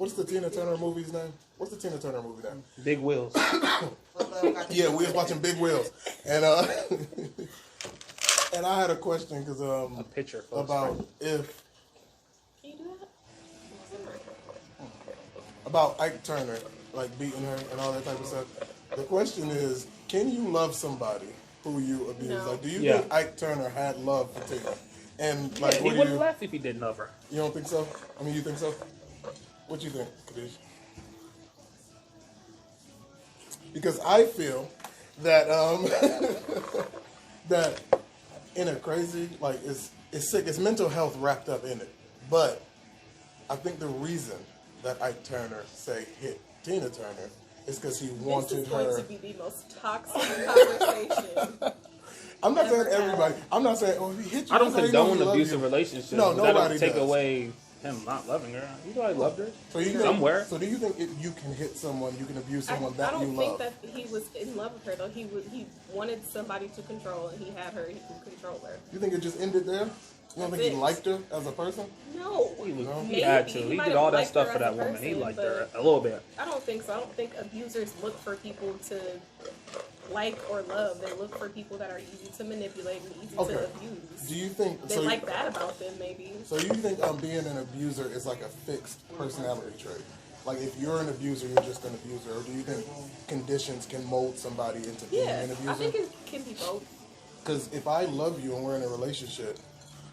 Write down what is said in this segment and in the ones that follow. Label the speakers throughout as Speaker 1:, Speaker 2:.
Speaker 1: What's the Tina Turner movie's name? What's the Tina Turner movie name?
Speaker 2: Big Wheels.
Speaker 1: Yeah, we was watching Big Wheels, and and I had a question because
Speaker 2: A picture
Speaker 1: about if
Speaker 3: Can you do that?
Speaker 1: about Ike Turner like beating her and all that type of stuff. The question is, can you love somebody who you abuse?
Speaker 3: No.
Speaker 1: Like, do you
Speaker 2: Yeah.
Speaker 1: think Ike Turner had love for Tina? And like,
Speaker 2: Yeah, he
Speaker 1: what do
Speaker 2: wouldn't
Speaker 1: you?
Speaker 2: laugh if he didn't love her.
Speaker 1: You don't think so? I mean, you think so? What you think, Kadesh? Because I feel that that in a crazy like it's sick. It's mental health wrapped up in it. But I think the reason that Ike Turner say hit Tina Turner is because he wanted
Speaker 3: This is
Speaker 1: her.
Speaker 3: going to be the most toxic conversation.
Speaker 1: I'm not saying
Speaker 3: Never
Speaker 1: everybody. I'm not saying, oh, he hit you.
Speaker 2: I don't
Speaker 1: that's how you know
Speaker 2: condone
Speaker 1: he love
Speaker 2: abusive
Speaker 1: you.
Speaker 2: relationships.
Speaker 1: No,
Speaker 2: but that
Speaker 1: nobody
Speaker 2: don't take
Speaker 1: does.
Speaker 2: away him not loving her. He probably loved her.
Speaker 1: So you think,
Speaker 2: somewhere.
Speaker 1: So do you think if you can hit someone, you can abuse someone
Speaker 3: I
Speaker 1: that you
Speaker 3: don't
Speaker 1: love?
Speaker 3: think that he was in love with her though. He wanted somebody to control, and he had her. He could control her.
Speaker 1: You think it just ended there? You don't think he
Speaker 3: That's it.
Speaker 1: liked her as a person?
Speaker 3: No,
Speaker 2: He was.
Speaker 1: No.
Speaker 2: He
Speaker 3: Maybe.
Speaker 2: had to.
Speaker 3: He
Speaker 2: He
Speaker 3: might
Speaker 2: did
Speaker 3: have
Speaker 2: all that
Speaker 3: liked
Speaker 2: stuff
Speaker 3: her
Speaker 2: for
Speaker 3: as a
Speaker 2: that woman. He
Speaker 3: person,
Speaker 2: liked her
Speaker 3: but
Speaker 2: a little bit.
Speaker 3: I don't think so. I don't think abusers look for people to like or love. They look for people that are easy to manipulate and easy
Speaker 1: Okay.
Speaker 3: to abuse.
Speaker 1: Do you think
Speaker 3: They
Speaker 1: so?
Speaker 3: like that about them, maybe.
Speaker 1: So you think being an abuser is like a fixed personality trait? Like if you're an abuser, you're just an abuser, or do you think conditions can mold somebody into being
Speaker 3: Yeah,
Speaker 1: an abuser?
Speaker 3: I think it can be both.
Speaker 1: Because if I love you and we're in a relationship,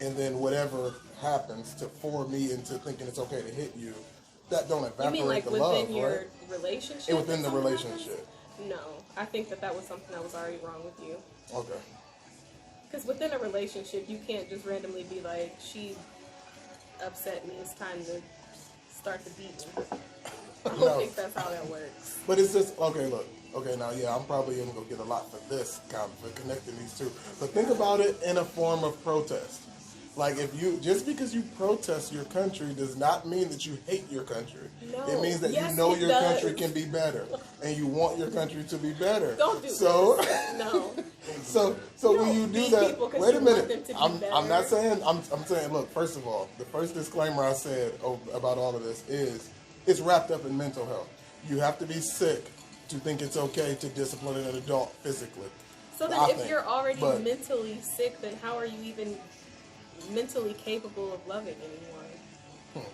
Speaker 1: and then whatever happens for me into thinking it's okay to hit you, that don't
Speaker 3: You
Speaker 1: evaporate
Speaker 3: mean like
Speaker 1: the
Speaker 3: within
Speaker 1: love,
Speaker 3: your
Speaker 1: right?
Speaker 3: relationship?
Speaker 1: And within the
Speaker 3: that something
Speaker 1: relationship.
Speaker 3: happens? No, I think that was something that was already wrong with you.
Speaker 1: Okay.
Speaker 3: Because within a relationship, you can't just randomly be like, she upset me, it's time to start the beating. I don't
Speaker 1: No.
Speaker 3: think that's how that works.
Speaker 1: But it's just, okay, look. Okay, now, yeah, I'm probably going to get a lot for this, for connecting these two. But think about it in a form of protest. Like, just because you protest your country does not mean that you hate your country.
Speaker 3: No.
Speaker 1: It means that
Speaker 3: Yes,
Speaker 1: you know
Speaker 3: it
Speaker 1: your
Speaker 3: does.
Speaker 1: country can be better. And you want your country to be better.
Speaker 3: Don't do
Speaker 1: so,
Speaker 3: this. No.
Speaker 1: So
Speaker 3: You
Speaker 1: when you
Speaker 3: don't
Speaker 1: do
Speaker 3: beat
Speaker 1: that,
Speaker 3: people 'cause
Speaker 1: wait a
Speaker 3: you want
Speaker 1: minute.
Speaker 3: them to be
Speaker 1: I'm
Speaker 3: better.
Speaker 1: not saying. I'm saying. Look, first of all, the first disclaimer I said about all of this is it's wrapped up in mental health. You have to be sick to think it's okay to discipline an adult physically.
Speaker 3: So then
Speaker 1: I
Speaker 3: if
Speaker 1: think.
Speaker 3: you're already
Speaker 1: But-
Speaker 3: mentally sick, then how are you even mentally capable of loving anyone?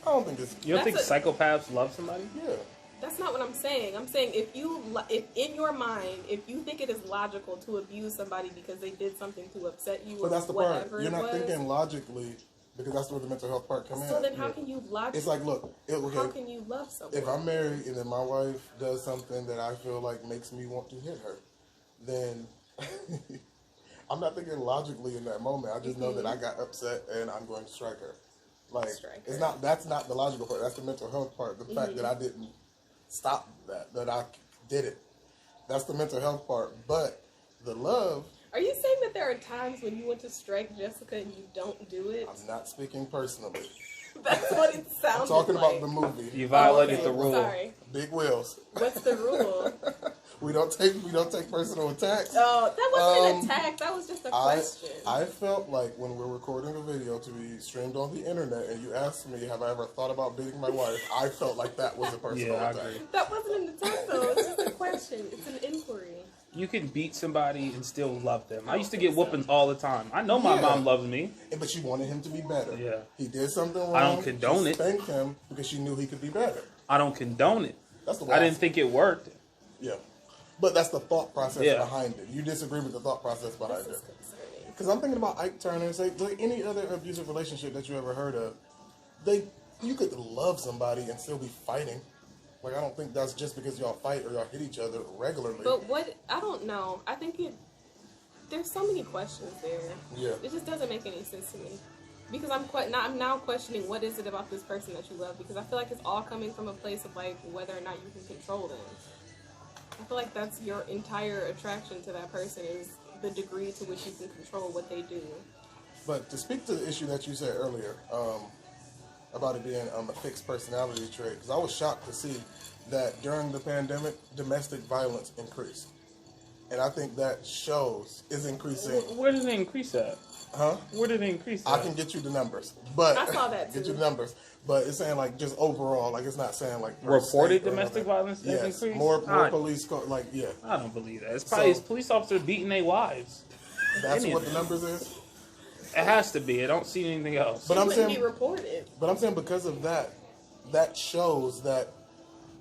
Speaker 1: I don't think it's.
Speaker 2: You don't think
Speaker 3: That's
Speaker 2: psychopaths love somebody?
Speaker 1: Yeah.
Speaker 3: That's not what I'm saying. I'm saying if in your mind, if you think it is logical to abuse somebody because they did something to upset you,
Speaker 1: But
Speaker 3: or
Speaker 1: that's the part.
Speaker 3: whatever
Speaker 1: You're
Speaker 3: it
Speaker 1: not
Speaker 3: was,
Speaker 1: thinking logically because that's where the mental health part comes in.
Speaker 3: so then how can you logically?
Speaker 1: It's like, look,
Speaker 3: how
Speaker 1: okay,
Speaker 3: can you love someone?
Speaker 1: if I'm married and then my wife does something that I feel like makes me want to hit her, then I'm not thinking logically in that moment. I just know that I got upset and I'm going to strike her. Like
Speaker 3: Strike
Speaker 1: it's
Speaker 3: her.
Speaker 1: not. That's not the logical part. That's the mental health part. The fact that I didn't stop that I did it. That's the mental health part. But the love,
Speaker 3: Are you saying that there are times when you want to strike Jessica and you don't do it?
Speaker 1: I'm not speaking personally.
Speaker 3: That's what it sounds.
Speaker 1: I'm talking
Speaker 3: like.
Speaker 1: about the movie.
Speaker 2: You violated
Speaker 3: okay.
Speaker 2: the rule.
Speaker 3: Sorry.
Speaker 1: Big Wheels.
Speaker 3: What's the rule?
Speaker 1: We don't take personal attacks.
Speaker 3: Oh, that wasn't an attack. That was just a question.
Speaker 1: I felt like when we're recording a video to be streamed on the internet and you asked me, have I ever thought about beating my wife? I felt like that was a personal
Speaker 2: Yeah, I
Speaker 1: attack.
Speaker 2: agree.
Speaker 3: That wasn't an attack, though. It's just a question. It's an inquiry.
Speaker 2: You can beat somebody and still love them. I used to
Speaker 3: think
Speaker 2: get whoopings all the time. I know my
Speaker 1: Yeah.
Speaker 2: mom loves me.
Speaker 1: But she wanted him to be better.
Speaker 2: Yeah.
Speaker 1: He did something wrong.
Speaker 2: I don't condone
Speaker 1: she
Speaker 2: it.
Speaker 1: spanked him because she knew he could be better.
Speaker 2: I don't condone it.
Speaker 1: That's the way
Speaker 2: I didn't think it worked.
Speaker 1: Yeah. But that's the thought process
Speaker 2: Yeah.
Speaker 1: behind it. You disagree with the thought process behind
Speaker 3: This is
Speaker 1: it.
Speaker 3: concerning.
Speaker 1: Because I'm thinking about Ike Turner. Say, like any other abusive relationship that you ever heard of, you could love somebody and still be fighting. Like, I don't think that's just because y'all fight or y'all hit each other regularly.
Speaker 3: But I don't know. I think there's so many questions there.
Speaker 1: Yeah.
Speaker 3: It just doesn't make any sense to me. Because I'm now questioning what is it about this person that you love, because I feel like it's all coming from a place of like whether or not you can control them. I feel like that's your entire attraction to that person, is the degree to which you can control what they do.
Speaker 1: But to speak to the issue that you said earlier, about it being a fixed personality trait, because I was shocked to see that during the pandemic, domestic violence increased. And I think that is increasing.
Speaker 2: Where does it increase at?
Speaker 1: Huh?
Speaker 2: Where did it increase?
Speaker 1: I can get you the numbers, but
Speaker 3: I saw that
Speaker 1: get
Speaker 3: too.
Speaker 1: you the numbers. But it's saying like just overall, like it's not saying like per
Speaker 2: Reported
Speaker 1: state or
Speaker 2: domestic
Speaker 1: nothing.
Speaker 2: violence has
Speaker 1: Yes,
Speaker 2: increased?
Speaker 1: more
Speaker 2: I-
Speaker 1: police like yeah.
Speaker 2: I don't believe that. It's probably
Speaker 1: So-
Speaker 2: police officers beating their wives.
Speaker 1: That's
Speaker 2: Any
Speaker 1: what
Speaker 2: of
Speaker 1: the
Speaker 2: it.
Speaker 1: numbers is.
Speaker 2: It has to be. I don't see anything else.
Speaker 1: But
Speaker 3: It
Speaker 1: I'm
Speaker 3: wouldn't
Speaker 1: saying,
Speaker 3: be reported.
Speaker 1: but I'm saying because of that, that shows that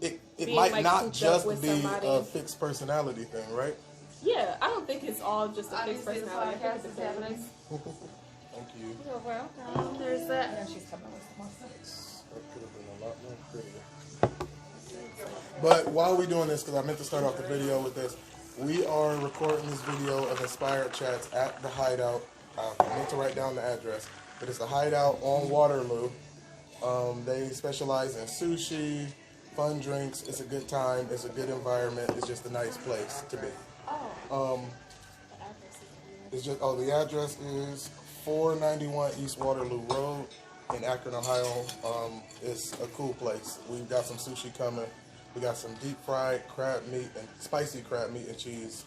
Speaker 1: it
Speaker 3: Being,
Speaker 1: might
Speaker 3: like,
Speaker 1: not
Speaker 3: cooped up
Speaker 1: just
Speaker 3: with
Speaker 1: be
Speaker 3: somebody.
Speaker 1: a fixed personality thing, right?
Speaker 3: Yeah, I don't think it's all just a fixed
Speaker 4: Obviously, the
Speaker 3: personality. I think
Speaker 4: podcast
Speaker 3: it's
Speaker 4: is
Speaker 3: a
Speaker 4: happening.
Speaker 1: Thank you.
Speaker 4: You're welcome.
Speaker 3: There's that.
Speaker 4: Yeah, she's coming with some more.
Speaker 1: That could have been a lot more prettier. But while we're doing this, because I meant to start off the video with this, we are recording this video of inspired chats at the Hideout. I meant to write down the address, but it's the Hideout on Waterloo. They specialize in sushi, fun drinks. It's a good time. It's a good environment. It's just a nice place to be. It's just the address is 491 East Waterloo Road in Akron, Ohio. It's a cool place. We've got some sushi coming. We got some deep fried crab meat and spicy crab meat and cheese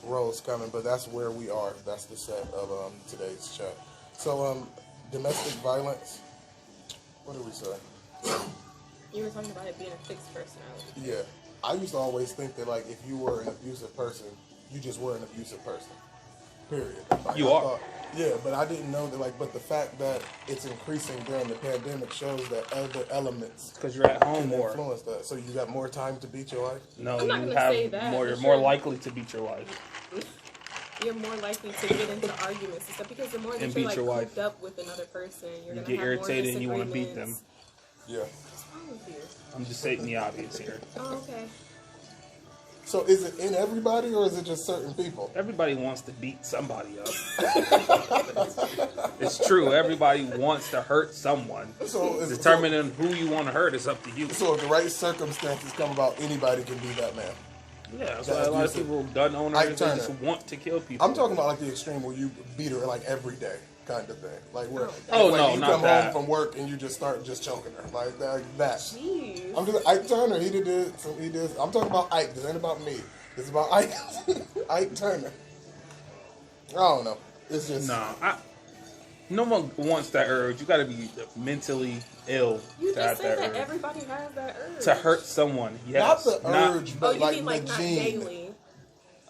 Speaker 1: rolls coming. But that's where we are. That's the set of today's chat. So domestic violence. What did we say?
Speaker 3: You were talking about it being a fixed personality.
Speaker 1: Yeah, I used to always think that like if you were an abusive person, you just were an abusive person. Period. Like,
Speaker 2: You
Speaker 1: I
Speaker 2: are.
Speaker 1: thought- yeah, but I didn't know that. Like, but the fact that it's increasing during the pandemic shows that other elements
Speaker 2: Because you're at home
Speaker 1: can
Speaker 2: more.
Speaker 1: influence that. So you got more time to beat your wife.
Speaker 2: No,
Speaker 3: I'm not
Speaker 2: you
Speaker 3: gonna say
Speaker 2: have
Speaker 3: that,
Speaker 2: more.
Speaker 3: for
Speaker 2: You're more
Speaker 3: sure.
Speaker 2: likely to beat your wife.
Speaker 3: You're more likely to get into arguments and stuff because the more that
Speaker 2: And
Speaker 3: you're
Speaker 2: beat
Speaker 3: like
Speaker 2: your wife.
Speaker 3: cooped up with another person, you're
Speaker 2: You
Speaker 3: gonna
Speaker 2: get
Speaker 3: have
Speaker 2: irritated
Speaker 3: more
Speaker 2: and you want to beat them.
Speaker 3: disagreements.
Speaker 1: Yeah.
Speaker 3: What's wrong with you?
Speaker 2: I'm just stating the obvious here.
Speaker 3: Oh, okay.
Speaker 1: So is it in everybody or is it just certain people?
Speaker 2: Everybody wants to beat somebody up. It's true. Everybody wants to hurt someone.
Speaker 1: So is,
Speaker 2: Determining who you want to hurt is up to you.
Speaker 1: So if the right circumstances come about, anybody can be that man.
Speaker 2: Yeah, that's
Speaker 1: That
Speaker 2: why a lot of
Speaker 1: abusive.
Speaker 2: people, gun
Speaker 1: Ike
Speaker 2: owners, they
Speaker 1: Turner.
Speaker 2: just want to kill people.
Speaker 1: I'm talking about like the extreme where you beat her like every day, kind of thing. Like where
Speaker 2: Oh,
Speaker 1: like,
Speaker 2: no,
Speaker 1: you
Speaker 2: not
Speaker 1: come
Speaker 2: that.
Speaker 1: home from work and you just start just choking her like that.
Speaker 3: Jeez.
Speaker 1: I'm just Ike Turner. He did this. He did. I'm talking about Ike. This ain't about me. It's about Ike. Ike Turner. I don't know. It's just
Speaker 2: No one wants that urge. You got to be mentally ill
Speaker 3: You
Speaker 2: to have
Speaker 3: just said
Speaker 2: that
Speaker 3: that
Speaker 2: urge.
Speaker 3: everybody has that urge.
Speaker 2: To hurt someone,
Speaker 1: not
Speaker 2: yes.
Speaker 1: the urge,
Speaker 3: Oh,
Speaker 1: but
Speaker 3: you
Speaker 1: like
Speaker 3: mean
Speaker 1: the
Speaker 3: like not
Speaker 1: gene.
Speaker 3: daily?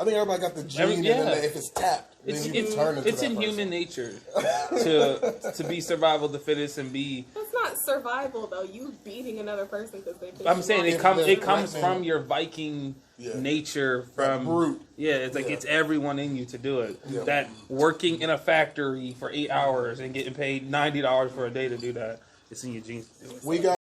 Speaker 1: I think everybody got the gene,
Speaker 2: yeah.
Speaker 1: and then if it's tapped,
Speaker 2: It's,
Speaker 1: then you can turn into
Speaker 2: it's
Speaker 1: that
Speaker 2: in
Speaker 1: person.
Speaker 2: human nature to be survival of the fittest and be.
Speaker 3: That's not survival though. You beating another person because they.
Speaker 2: I'm saying
Speaker 1: If
Speaker 2: it comes.
Speaker 1: they're
Speaker 2: It comes
Speaker 1: threatening-
Speaker 2: from your Viking
Speaker 1: Yeah.
Speaker 2: nature.
Speaker 1: That
Speaker 2: From
Speaker 1: brute.
Speaker 2: Yeah, it's like
Speaker 1: Yeah.
Speaker 2: it's everyone in you to do it.
Speaker 1: Yeah.
Speaker 2: That working in a factory for 8 hours and getting paid $90 for a day to do that. It's in your genes. to do it.
Speaker 1: We got.